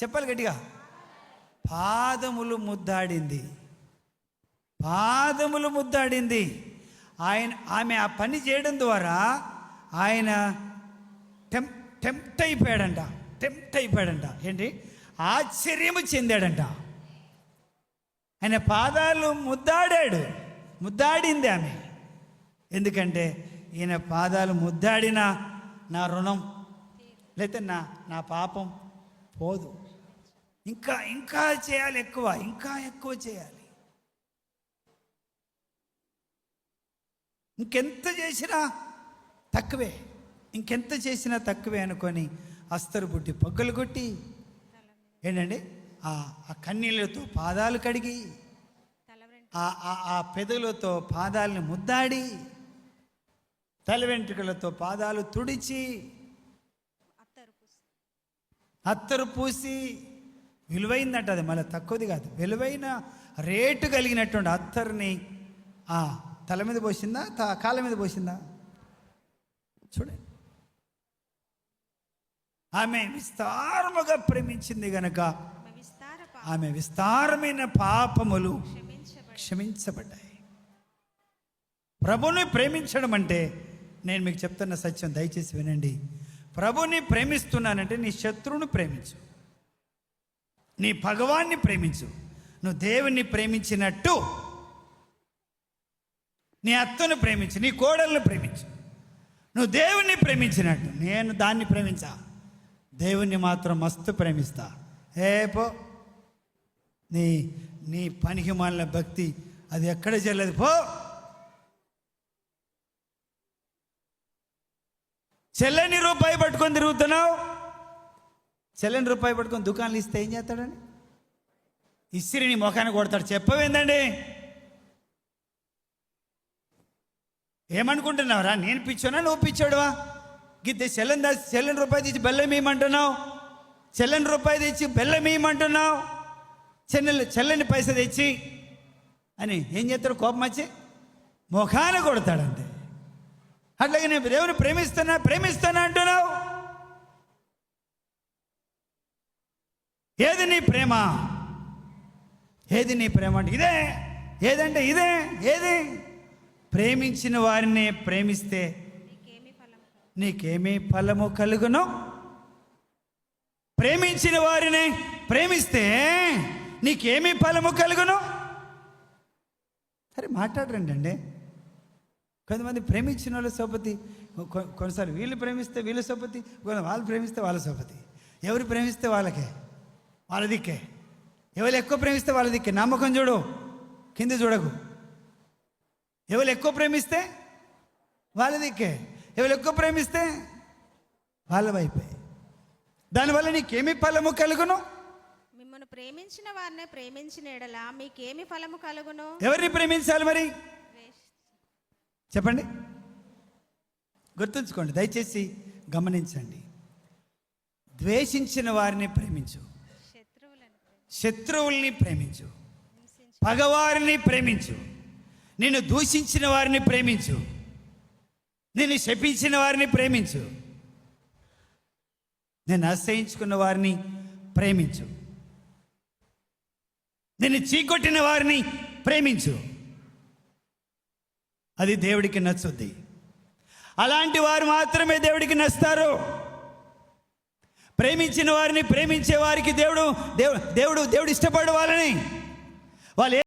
చెప్పాలి గట్టిగా. పాదములు ముద్దాడింది, పాదములు ముద్దాడింది. ఆమె ఆ పని చేయడం ద్వారా ఆయన టెంప్ట్ అయిపోయాడంట. ఏంటి? ఆశ్చర్యము చెందాడంట. ఆయన పాదాలు ముద్దాడింది ఆమె. ఎందుకంటే ఈయన పాదాలు ముద్దాడిన నా రుణం లేకపోతే నా పాపం పోదు. ఇంకా చేయాలి, ఇంకా ఎక్కువ చేయాలి. ఇంకెంత చేసినా తక్కువే అనుకొని అస్తరు పుట్టి పగ్గులు కొట్టి ఏంటండి ఆ కన్నీళ్ళతో పాదాలు కడిగి ఆ పెదవులతో పాదాలను ముద్దాడి తల వెంట్రుకలతో పాదాలు తుడిచి అత్తరు పూసి విలువైందట. అది మళ్ళీ తక్కువది కాదు, విలువైన రేటు కలిగినటువంటి అత్తరుని తల మీద పోసిందా, కాళ్ళ మీద పోసిందా? చూడండి. ఆమె విస్తారముగా ప్రేమించింది గనక ఆమె విస్తారమైన పాపములు క్షమించబడ్డాయి. ప్రభుని ప్రేమించడం అంటే, నేను మీకు చెప్తున్న సత్యం దయచేసి వినండి. ప్రభుని ప్రేమిస్తున్నానంటే నీ శత్రువుని ప్రేమించు, నీ భగవాన్ని ప్రేమించు. నువ్వు దేవుణ్ణి ప్రేమించినట్టు నీ అత్తను ప్రేమించు, నీ కోడలను ప్రేమించు. నువ్వు దేవుణ్ణి ప్రేమించినట్టు నేను దాన్ని ప్రేమించా, దేవుణ్ణి మాత్రం మస్తు ప్రేమిస్తా. పో, నీ పనికి మాలిన భక్తి అది ఎక్కడ చెల్లదు. పో, చెల్లని రూపాయి పట్టుకొని తిరుగుతున్నావు. చెల్లని రూపాయి పట్టుకొని దుకాణాలు ఇస్తే ఏం చేస్తాడని ఇసిరి నీ ముఖాన్ని కొడతాడు. చెప్పవేందండి? ఏమనుకుంటున్నావురా? నేను పిచ్చోనా, నువ్వు పిచ్చోడువా? గిద్దే చెల్లని రూపాయి తెచ్చి బెల్లం ఏమంటున్నావు, చెల్లని రూపాయి తెచ్చి బెల్లం ఏమంటున్నావు, చెల్లని పైసా తెచ్చి అని ఏం చేస్తాడు? కోపం వచ్చి ముఖాన కొడతాడంతే. అట్లాగే నేను దేవుని ప్రేమిస్తానా అంటున్నావు. ఏది నీ ప్రేమ అంటే ఇదే. ఏదంటే ఇదే. ఏది? ప్రేమించిన వారిని ప్రేమిస్తే నీకేమీ ఫలము కలుగును. ప్రేమించిన వారిని ప్రేమిస్తే నీకేమీ ఫలము కలుగును. సరే మాట్లాడరండి అండి. కొంతమంది ప్రేమించిన వాళ్ళ సోపతి, కొన్నిసార్లు వీళ్ళు ప్రేమిస్తే వీళ్ళ సోపతి, వాళ్ళు ప్రేమిస్తే వాళ్ళ సోపతి. ఎవరు ప్రేమిస్తే వాళ్ళకే, వాళ్ళ దిక్కే. ఎవరు ఎక్కువ ప్రేమిస్తే వాళ్ళ దిక్కే. నమ్మకం చూడు, కింద చూడకు. ఎవరు ఎక్కువ ప్రేమిస్తే వాళ్ళ దిక్కే, ఎవరు ఎక్కువ ప్రేమిస్తే వాళ్ళ వైపే. దానివల్ల నీకేమి ఫలము కలుగును? మిమ్మల్ని ప్రేమించిన వారిని ప్రేమించిన ఎడల మీకేమి ఫలము కలుగును? ఎవరిని ప్రేమించాలి మరి చెప్పండి? గుర్తుంచుకోండి, దయచేసి గమనించండి. ద్వేషించిన వారిని ప్రేమించు, శత్రువుల్ని ప్రేమించు, పగవారిని ప్రేమించు, నిన్ను దూషించిన వారిని ప్రేమించు, నిన్ను శపించిన వారిని ప్రేమించు, నేను అసహించుకున్న వారిని ప్రేమించు, నిన్ను చీకొట్టిన వారిని ప్రేమించు. అది దేవుడికి నచ్చుద్ది. అలాంటి వారు మాత్రమే దేవుడికి నచ్చుతారు. ప్రేమించిన వారిని ప్రేమించే వారికి దేవుడు ఇష్టపడే వాళ్ళని వాళ్ళు